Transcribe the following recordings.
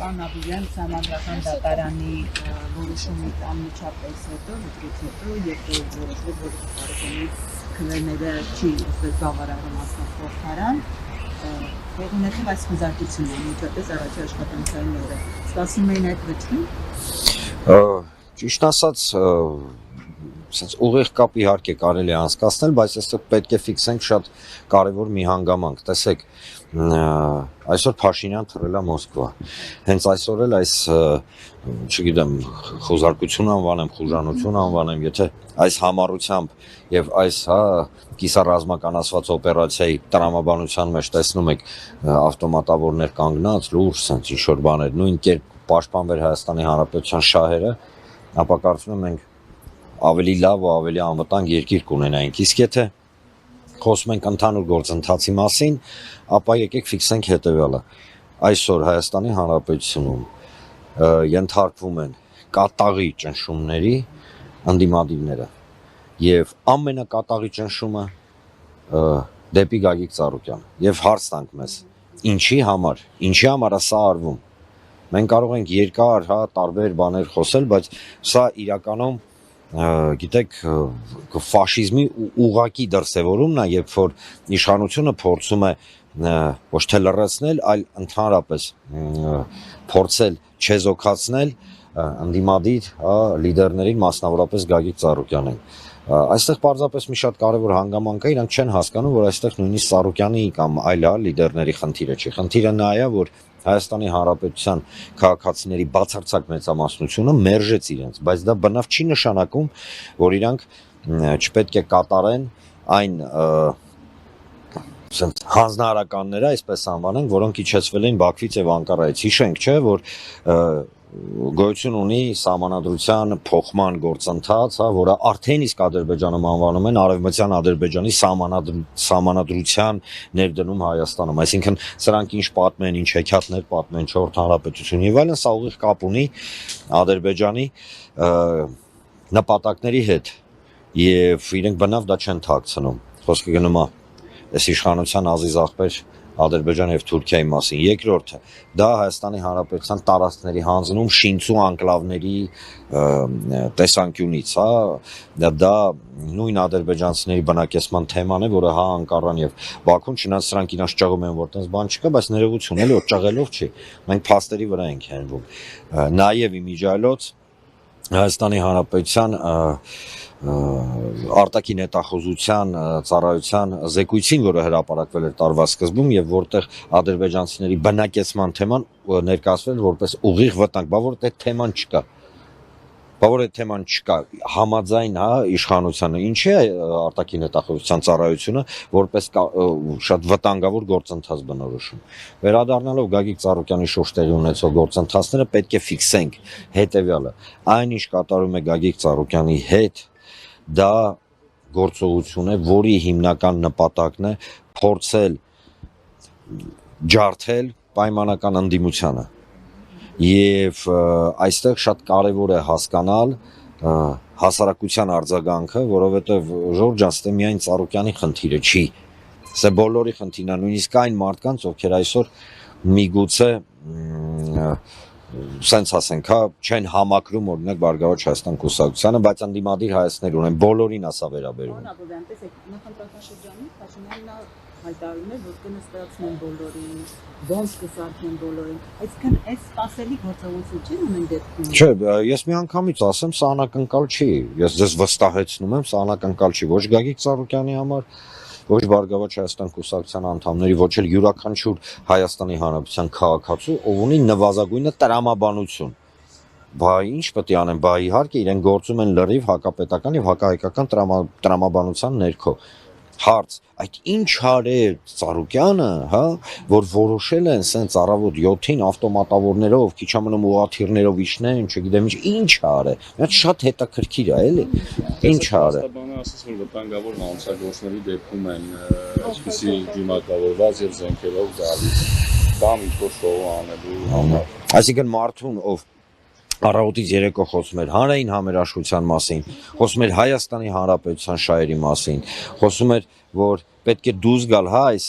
Պանավիրյան Սամանդրական դատարանի որոշումից անմիջապես հետո, հետո երբ որոշվեց, որ Սարոյանի քվեները չի բավարարում մասնախորհրդարան, ունեցավ այս խզարկությունը միջապես առաջի աշխատանքային օրը։ Սպասում էին այդ վճռին։ Ճիշտ ասած, ուղիղ կապ իհարկե կարելի է անցկացնել, բայց այստեղ պետք է ֆիքսենք շատ կարևոր մի հանգամանք։ Տեսեք, այսօր Փաշինյան թռել է Մոսկվա։ Հենց այսօր էլ այս, չգիտեմ, խոզարկություն անվանեմ, խուժանություն անվանեմ, եթե այս համառությամբ եւ այս կիսառազմականացված օպերացիայի տրամաբանության մեջ տեսնում եք ավտոմատավորներ կանգնած, լուրջ, sense ինչ-որ բաներ, նույն կերպ պաշտպանվեր Հայաստանի Հանրապետության շահերը, ապա կարծում եմ մենք ավելի լավ ու ավելի անվտանգ երկիր կունենայինք։ Իսկ եթե խոսում ենք ընդհանուր գործընթացի մասին, ապա եկեք ֆիքսենք հետևյալը։ Այսօր Հայաստանի Հանրապետությունում ենթարկվում են կատաղի ճնշումների ընդդիմադիրները եւ ամենակատաղի ճնշումը դեպի Գագիկ Ծառուկյան։ Եվ հարց տանք մեզ. ինչի համար է սա արվում։ Մենք կարող ենք երկար, տարբեր բաներ խոսել, բայց սա իրականում գիտեք, ֆաշիզմի ուղղակի դրսևորումն է, երբ որ իշխանությունը փորձում է ոչ թե լրացնել, այլ ընդհանրապես փորձել չեզոքացնել ընդդիմադիր լիդերներին, մասնավորապես Գագիկ Ծառուկյանին։ Այստեղ պարզապես մի շատ կարևոր հանգամանք է, իրանք չեն հասկանում, որ այստեղ նույնիսկ Ծառուկյանի կամ այլ լիդերների խնդիրը չի։ Խնդիրը նա է, որ Հայաստանի Հանրապետության քաղաքացիների բացարձակ մեծամասնությունը մերժեց իրենց, բայց դա բնավ չի նշանակում, որ իրանք չպետք է կատարեն այն հանձնարարականները, այսպես անվանենք, որոնք իջեցվել են Բաքվից եւ Անկարայից։ Հիշենք, չէ, որ գոյություն ունի սահմանադրության փոխման գործընթաց, որը արդեն իսկ Ադրբեջանում անվանում են Արևմտյան Ադրբեջանի սահմանադրության ներդնում Հայաստանում, այսինքն սրանք ինչ պատմեն, ինչ հեքիաթներ պատմեն Չորրորդ Հանրապետություն եւ այլն, սա ուղիղ կապ ունի Ադրբեջանի նպատակների հետ եւ իրենք բնավ դա չեն թաքցնում։ Խոսքը գնում է այս իշխանության ազիզ աղբեր Ադրբեջան եւ Թուրքիայի մասին։ Երկրորդը դա Հայաստանի Հանրապետության տարածքների հանձնում շինծու անկլավների տեսանկյունից, դա նույն ադրբեջանցիների բնակեցման թեման է, որը Անկարան եւ Բաքուն չնայած սրանք իրանց ճղում են, որ տես բան չկա, բայց ներողություն էլի որ ճղելով չի։ Մենք փաստերի վրա ենք հենվում։ Նաեւ իմիջիայլոց Հայաստանի Հանրապետության արտաքին հետախուզության ծառայության զեկույցին, որը հրապարակվել էր տարվա սկզբում եւ որտեղ ադրբեջանցիների բնակեցման թեման ներկայացվել որպես ուղիղ վտանգ, բա որ այդ թեման չկա, համաձայն իշխանությանը, ինչի է արտաքին հետախուզության ծառայությունը որպես շատ վտանգավոր գործընթաց բնորոշում։ Վերադառնալով Գագիկ Ծառուկյանի շուրջ տեղի ունեցող գործընթացները պետք է ֆիքսենք հետեւյալը. այն ինչ կատարում է Գագիկ Ծառուկյանի հետ, դա գործողություն է, որի հիմնական նպատակն է փորձել ջարդել պայմանական ընդդիմությանը։ Եվ այստեղ շատ կարևոր է հասկանալ հասարակության արձագանքը, որովհետև Ժորժ ջան, ստե միայն Ծառուկյանի խնդիրը չի։ Սա բոլորի խնդիրն է, նույնիսկ այն մարդկանց, ովքեր այսօր միգուցե սենց ասենք, չեն համակրում օրինակ Բարգավաճ Հայաստան կուսակցությանը, բայց ընդդիմադիր հայացքներ ունեն, բոլորին ասա վերաբերում։ Հայտարարում է, որ կնստացնեն բոլորին, ոնց կսարքեն բոլորին, այսինքն այս սպասելի գործողություն չի ունեն դեպքում։ Չէ, ես մի անգամից ասեմ, սա անակնկալ չի, ես ձեզ վստահեցնում եմ, սա անակնկալ չի ոչ Գագիկ Ծառուկյանի համար, ոչ Բարգավաճ Հայաստան կուսակցության անդամների, ոչ էլ յուրաքանչյուր Հայաստանի Հանրապետության քաղաքացու, ով ունի նվազագույնը տրամաբանություն։ Բա ինչ պետք է անեն, բա իհարկե իրենք գործում են լրիվ հակապետական եւ հակահայկական տրամաբանության ներքո։ Հարց, այդ ինչ արել Ծառուկյանը, որ որոշել են սենց առավոտ 7-ին ավտոմատավորներով, քիչ ամնում ուղաթիռներով իջնեն, չգիտեմ ինչ արել։ Դա շատ հետաքրքիր է, էլի։ Ինչ արել։ Բանը ասես որ վտանգավոր հանցագործների դեպքում են այսպիսի դիմակավորված եւ զենքերով գալիս։ Բան ինչ-որ շոու անելու համար։ Այսինքն մարդուն, ով առավոտից երեկո խոսում էր հանրային համերաշխության մասին, խոսում էր Հայաստանի Հանրապետության շահերի մասին, խոսում էր, որ պետք է դուրս գալ, հա, այս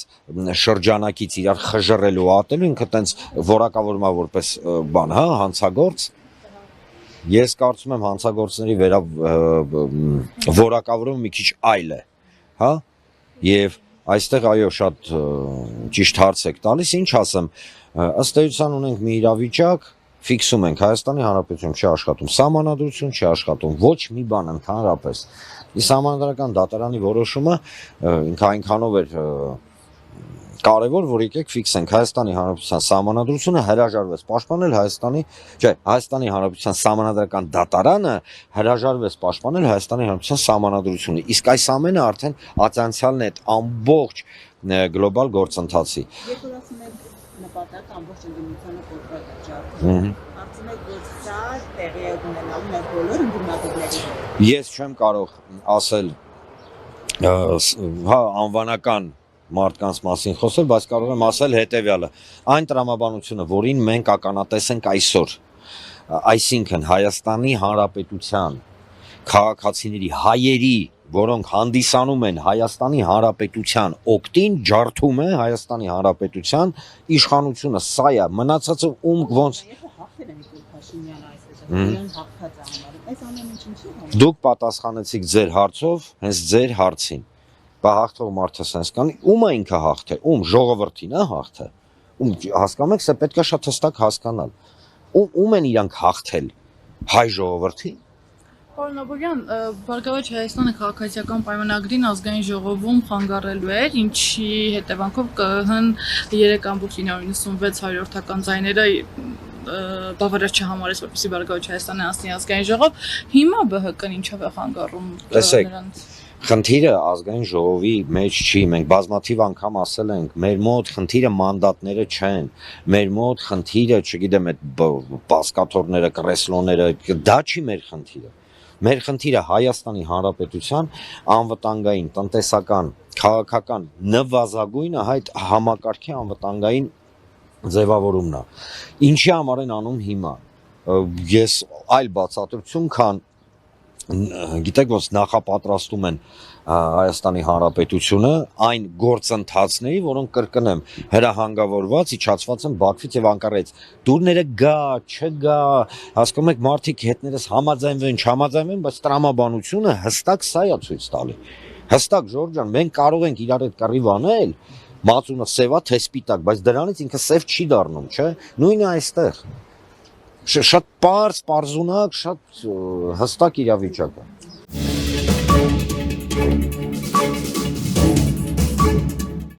շրջանակից իրար խժռելու ատելու, ինքը տենց որակավորումա որպես բան, հա, հանցագործ։ Ես կարծում եմ հանցագործների որակավորումը մի քիչ այլ է, հա, եւ այստեղ այո շատ ճիշտ հարց եք տալիս, ինչ ասեմ, ըստ էության ունենք մի իրավիճակ, ֆիքսում ենք Հայաստանի Հանրապետություն չի աշխատում, սահմանադրություն չի աշխատում, ոչ մի բան ընդհանրապես։ Իսկ Սահմանադրական դատարանի որոշումը ինքը այնքանով էր կարևոր, որ եկեք ֆիքսենք Հայաստանի Հանրապետության սահմանադրությունը հրաժարվեց պաշտպանել Հայաստանի Հանրապետության Սահմանադրական դատարանը հրաժարվեց պաշտպանել Հայաստանի Հանրապետության սահմանադրությունը։ Իսկ այս ամենը արդեն ածանցյալն է ամբողջ գլոբալ գործընթացի։ Երբ որ ասում եք նպատակ ամբողջ ընդդիմությանը կոտրել է ջարդը, կարծում եք, որ սա տեղի է ունենալու մեր բոլոր ընդդիմադիրների։ Ես չեմ կարող ասել հա անվանական մարդկանց մասին խոսել, բայց կարող եմ ասել հետևյալը. այն տրամաբանությունը, որին մենք ականատես ենք այսօր, այսինքն Հայաստանի Հանրապետության քաղաքացիների հայերի, որոնք հանդիսանում են Հայաստանի Հանրապետության օգտին, ջարդում է Հայաստանի Հանրապետության իշխանությունը, սա է, մնացածը ոնց Հաղթել է Նիկոլ Փաշինյանը այսպես, իրեն հաղթած է համարում։ Այս ամեն ինչը ինչի՞ համար։ Դուք պատասխանեցիք ձեր հարցով, հենց ձեր հարցին։ Բա հաղթող մարդը sense կանի, ում է ինքը հաղթե, ում ժողովրդին է հաղթե։ Ում հասկանում եք, սա պետք է շատ հստակ հասկանալ։ Ում են իրանք հաղթել, հայ ժողովրդին։ Պարոն Աբովյան, Բարգավաճ Հայաստանը քաղաքացիական պայմանագրին ազգային ժողովում խանգարելու էր, ինչի հետևանքով ԿԸՀ-ն 3.996 հարյուրորդական ձայները բավարար չհամարեց, որպեսզի Բարգավաճ Հայաստանը անցնի ազգային ժողով։ Հիմա ԲՀԿ-ն ինչով է խանգարում նրանց։ Խնդիրը ազգային ժողովի մեջ չի, մենք բազմաթիվ անգամ ասել ենք, մեր մոտ խնդիրը մանդատները չեն, մեր մոտ խնդիրը, չգիտեմ, այդ բասկաթորները, կրեսլոները, դա չի մեր խնդիրը։ Մեր խնդիրը Հայաստանի Հանրապետության անվտանգային, տնտեսական, քաղաքական նվազագույնը այդ համակարգի անվտանգային ձևավորումն է։ Ինչի համար են անում հիմա։ Ես այլ բացատրություն, քան գիտեք ոնց նախապատրաստում են Հայաստանի Հանրապետությունը այն գործընթացների, որոնք կրկնեմ, հրահանգավորված, իջացված են Բաքվից եւ Անկարայից։ Դուրները գա, չգա, հասկանում եք, մարդիկ հետներս համաձայնվեն, չհամաձայնվեն, բայց տրամաբանությունը հստակ սա է ցույց տալի։ Հստակ Ժորժ ջան, մենք կարող ենք իրար հետ կռիվ անել, մածունը սևա թե սպիտակ, բայց դրանից ինքը սև չի դառնում, չէ՞։ Նույնը այստեղ։ Շատ պարզ, պարզունակ, շատ հստակ իրավիճակ է։